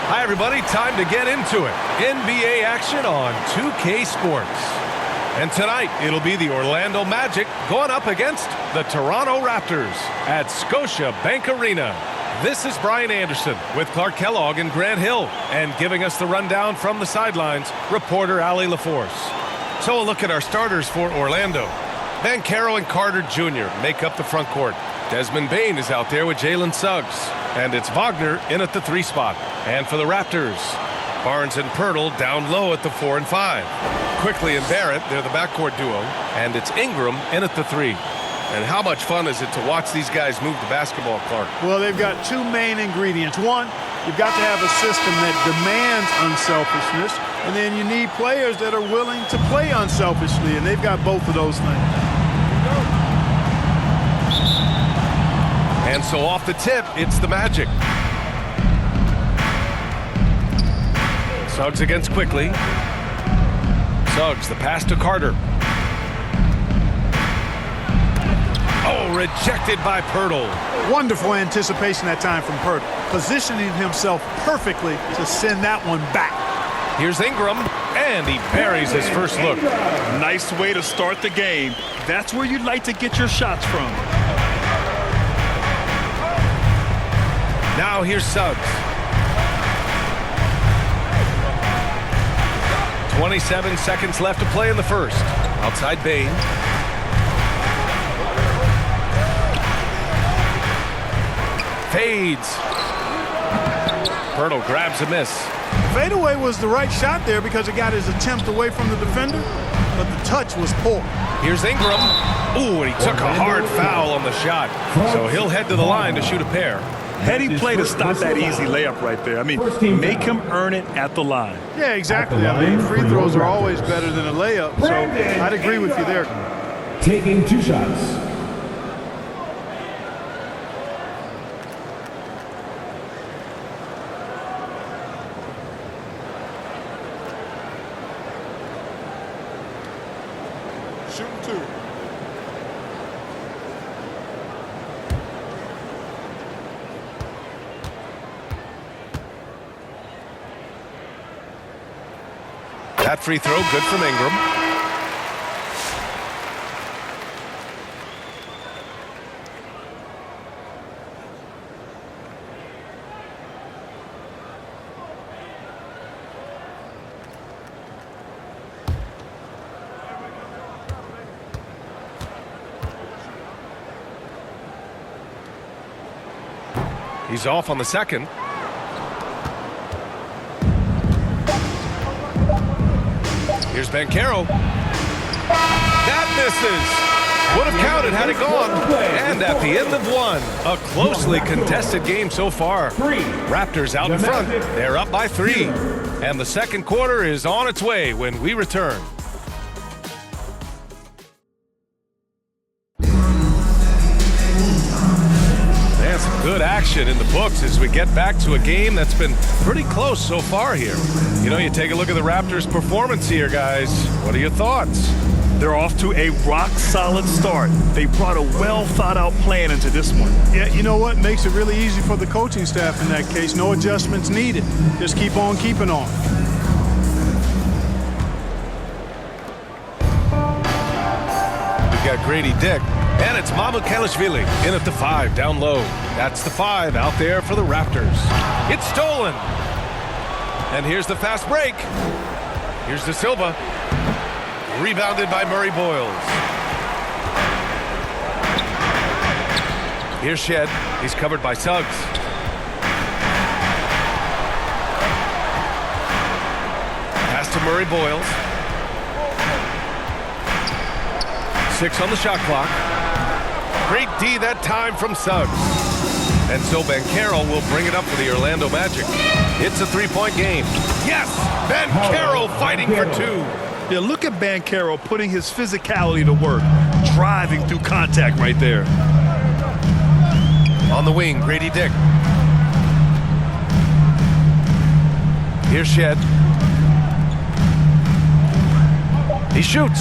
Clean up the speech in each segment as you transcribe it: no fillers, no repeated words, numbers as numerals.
Hi, everybody. Time to get into it. NBA action on 2K Sports. And tonight, it'll be the Orlando Magic going up against the Toronto Raptors at Scotiabank Arena. This is Brian Anderson with Clark Kellogg and Grant Hill. And giving us the rundown from the sidelines, reporter Ali LaForce. So a look at our starters for Orlando. Banchero and Carter Jr. make up the front court. Desmond Bane is out there with Jalen Suggs. And it's Wagner in at the 3 spot. And for the Raptors, Barnes and Pöltl down low at the 4 and 5. Quickly and Barrett, they're the backcourt duo. And it's Ingram in at the 3. And how much fun is it to watch these guys move the basketball, Clark? Well, they've got 2 main ingredients. One, you've got to have a system that demands unselfishness. And then you need players that are willing to play unselfishly. And they've got both of those things. And so off the tip, it's the Magic. Suggs against Quickly. Suggs, the pass to Carter. Oh, rejected by Pöltl. Wonderful anticipation that time from Pöltl. Positioning himself perfectly to send that one back. Here's Ingram, and he buries his first look. Nice way to start the game. That's where you'd like to get your shots from. Now here's Suggs. 27 seconds left to play in the first. Outside Bane. Fades. Pöltl grabs a miss. Fadeaway was the right shot there because it got his attempt away from the defender, but the touch was poor. Here's Ingram. Ooh, and he took a hard foul on the shot. So he'll head to the line to shoot a pair. Heady play to stop that easy layup right there. I mean, make him earn it at the line. Yeah, exactly. I mean, free throws are always better than a layup, so I'd agree with you there. Taking 2 shots. Shooting 2. That free throw good from Ingram. He's off on the second. Here's Banchero. That misses. Would have counted had it gone. And at the end of 1, a closely contested game so far. Raptors out in front. They're up by 3. And the second quarter is on its way when we return. There's some good action in the books as we get back to a game that's been pretty close so far here. You know, you take a look at the Raptors' performance here, guys. What are your thoughts? They're off to a rock-solid start. They brought a well-thought-out plan into this one. Yeah, you know what? Makes it really easy for the coaching staff in that case. No adjustments needed. Just keep on keeping on. We've got Grady Dick. And it's Mamukelashvili in at the 5, down low. That's the 5 out there for the Raptors. It's stolen. And here's the fast break. Here's De Silva. Rebounded by Murray-Boyles. Here's Shed. He's covered by Suggs. Pass to Murray-Boyles. 6 on the shot clock. Great D that time from Suggs. And so Banchero will bring it up for the Orlando Magic. It's a 3-point game. Yes! Banchero fighting for 2. Yeah, look at Banchero putting his physicality to work, driving through contact right there. On the wing, Grady Dick. Here's Shed. He shoots.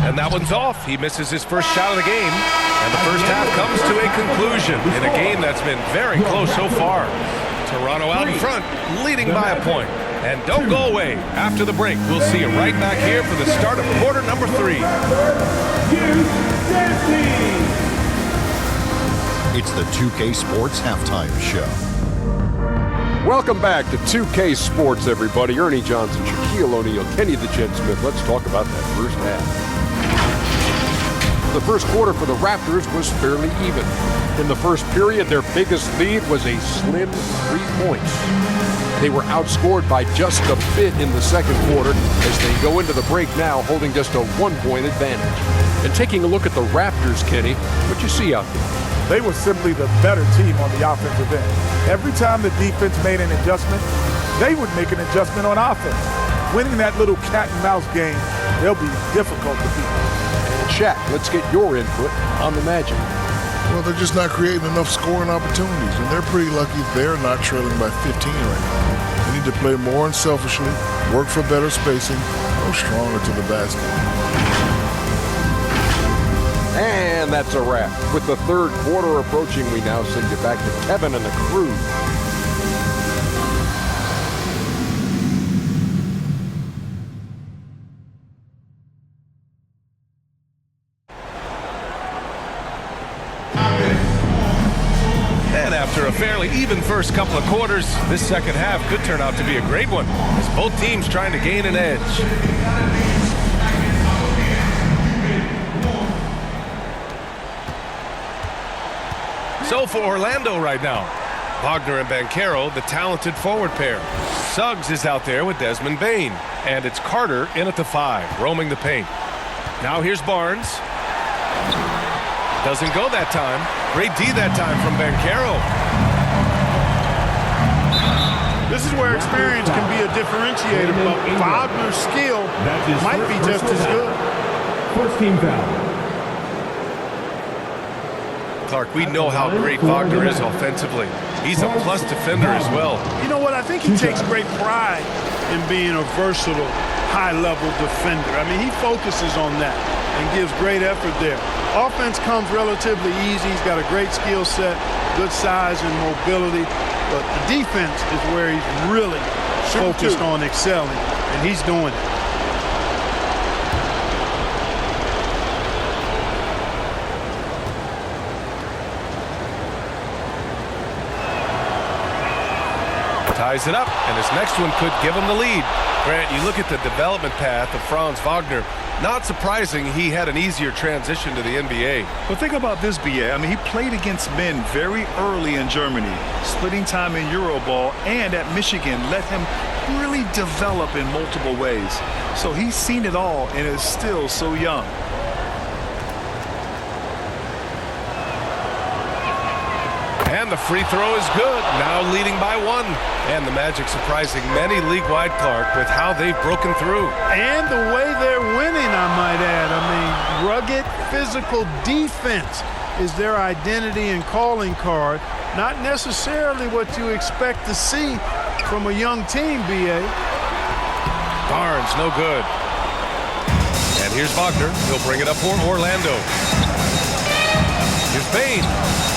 And that one's off. He misses his first shot of the game. And the first half comes to a conclusion in a game that's been very close so far. Toronto out in front, leading by a point. And don't go away. After the break, we'll see you right back here for the start of quarter number 3. It's the 2K Sports Halftime Show. Welcome back to 2K Sports, everybody. Ernie Johnson, Shaquille O'Neal, Kenny the Jet Smith. Let's talk about that first half. The first quarter for the Raptors was fairly even. In the first period, their biggest lead was a slim 3 points. They were outscored by just a bit in the second quarter as they go into the break now holding just a 1-point advantage. And taking a look at the Raptors, Kenny, what you see out there? They were simply the better team on the offensive end. Every time the defense made an adjustment, they would make an adjustment on offense. Winning that little cat and mouse game, they'll be difficult to beat. And Shaq, let's get your input on the Magic. Well, they're just not creating enough scoring opportunities, and they're pretty lucky they're not trailing by 15 right now. They need to play more unselfishly, work for better spacing, go stronger to the basket. And that's a wrap. With the third quarter approaching, we now send you back to Kevin and the crew. And after a fairly even first couple of quarters, this second half could turn out to be a great one, as both teams trying to gain an edge. So for Orlando right now, Wagner and Banchero, the talented forward pair. Suggs is out there with Desmond Bane. And it's Carter in at the 5, roaming the paint. Now here's Barnes. Doesn't go that time. Great D that time from Banchero. This is where experience can be a differentiator, but Wagner's skill might be just as good. First team foul. Clark, we know how great Wagner is offensively. He's a plus defender as well. You know what? I think he takes great pride in being a versatile, high-level defender. I mean, he focuses on that and gives great effort there. Offense comes relatively easy. He's got a great skill set, good size and mobility. But the defense is where he's really focused on excelling, and he's doing it. Ties it up, and his next one could give him the lead. Grant, you look at the development path of Franz Wagner. Not surprising he had an easier transition to the NBA. But think about this, BA. I mean, he played against men very early in Germany, splitting time in Euroball, and at Michigan let him really develop in multiple ways. So he's seen it all and is still so young. And the free throw is good, now leading by 1. And the Magic surprising many league-wide, Clark, with how they've broken through. And the way they're winning, I might add. I mean, rugged physical defense is their identity and calling card. Not necessarily what you expect to see from a young team, B.A. Barnes, no good. And here's Wagner. He'll bring it up for Orlando. Here's Bane.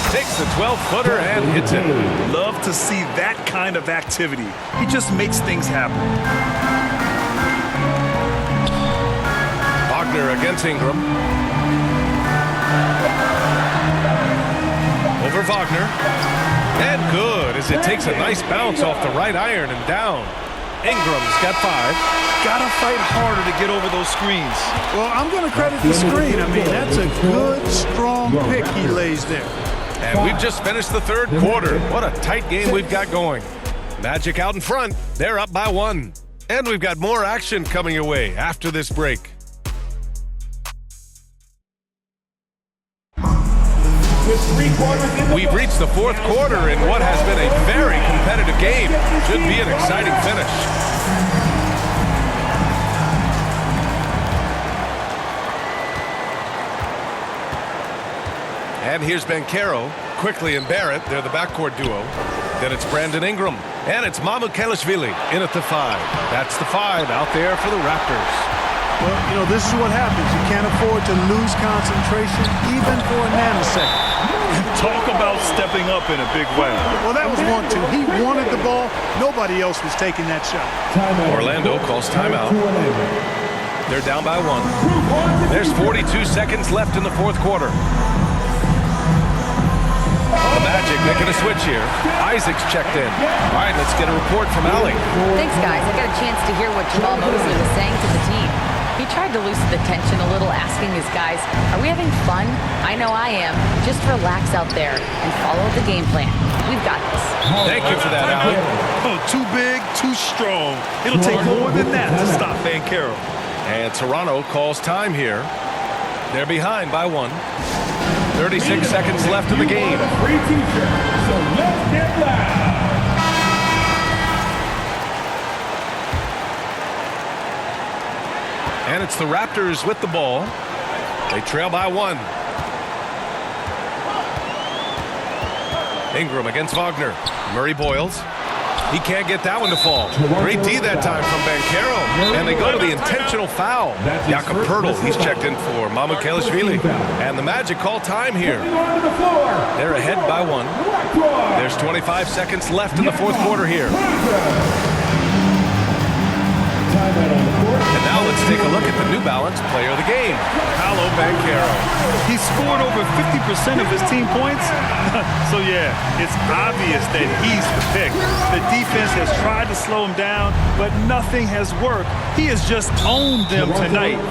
Takes the 12-footer and hits it. Love to see that kind of activity. He just makes things happen. Wagner against Ingram. Over Wagner. And good as it takes a nice bounce off the right iron and down. Ingram's got 5. Gotta fight harder to get over those screens. Well, I'm going to credit the screen. I mean, that's a good, strong pick he lays there. And we've just finished the third quarter. What a tight game we've got going. Magic out in front. They're up by 1. And we've got more action coming your way after this break. We've reached the fourth quarter in what has been a very competitive game. Should be an exciting finish. And here's Banchero. Quickly and Barrett, they're the backcourt duo. Then it's Brandon Ingram. And it's Mamukelashvili in at the 5. That's the 5 out there for the Raptors. Well, you know, this is what happens. You can't afford to lose concentration even for a nanosecond. Talk about stepping up in a big way. Well, that was 1-2. He wanted the ball. Nobody else was taking that shot. Orlando calls timeout. They're down by 1. There's 42 seconds left in the fourth quarter. The Magic making a switch here. Isaac's checked in. All right, let's get a report from Allie. Thanks, guys. I got a chance to hear what Jamal Mosley was saying to the team. He tried to loosen the tension a little, asking his guys, are we having fun? I know I am. Just relax out there and follow the game plan. We've got this. Thank you for that, Allie. Oh, too big, too strong. It'll take more than that to stop Banchero. And Toronto calls time here. They're behind by 1. 36 seconds left in the game. Free t-shirt, so let's get loud. And it's the Raptors with the ball. They trail by 1. Ingram against Wagner. Murray-Boyles. He can't get that one to fall. Great D that time from Banchero. And they go to the intentional foul. Jakob Pöltl, he's checked in for Mamukelashvili. And the Magic call time here. They're ahead by 1. There's 25 seconds left in the fourth quarter here. And now let's take a look at the New Balance player of the game, Paolo Banchero. He scored over 50% of his team points. So, yeah, it's obvious that he's the pick. The defense has tried to slow him down, but nothing has worked. He has just owned them tonight.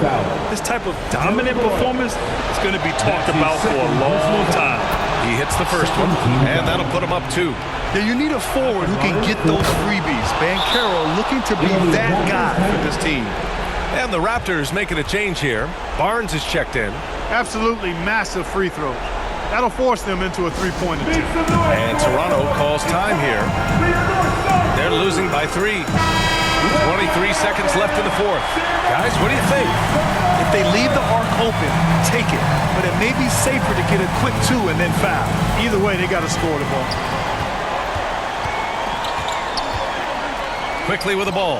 This type of dominant performance is going to be talked about for a long time. He hits the first one, and that'll put him up 2. Yeah, you need a forward who can get those freebies. Banchero looking to be that guy for this team. And the Raptors making a change here. Barnes is checked in. Absolutely massive free throws. That'll force them into a three-point attempt. And Toronto calls time here. They're losing by 3. 23 seconds left in the fourth. Guys, what do you think? If they leave the arc open, take it. But it may be safer to get a quick 2 and then foul. Either way, they got to score the ball. Quickly with the ball.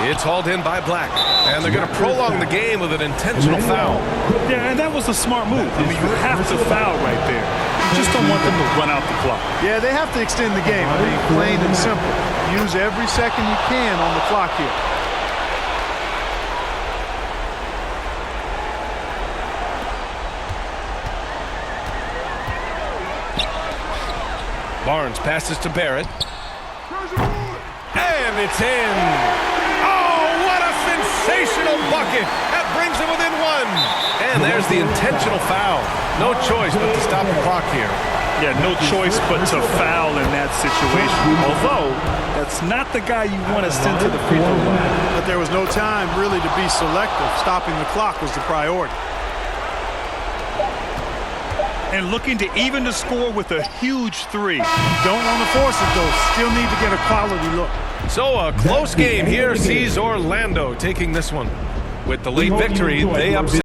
It's hauled in by Black. And they're going to prolong the game with an intentional foul. Yeah, and that was a smart move. I mean, you have to foul right there. You just don't want them to run out the clock. Yeah, they have to extend the game. I mean, plain and simple. Use every second you can on the clock here. Barnes passes to Barrett. And it's in. Oh, what a sensational bucket. That brings him within 1. And there's the intentional foul. No choice but to stop the clock here. Yeah, no choice but to foul in that situation. Although, that's not the guy you want to send to the free throw line. But there was no time really to be selective. Stopping the clock was the priority. And looking to even the score with a huge 3. Don't want to force it, though. Still need to get a quality look. So a close game here sees Orlando taking this one. With the late victory, they upset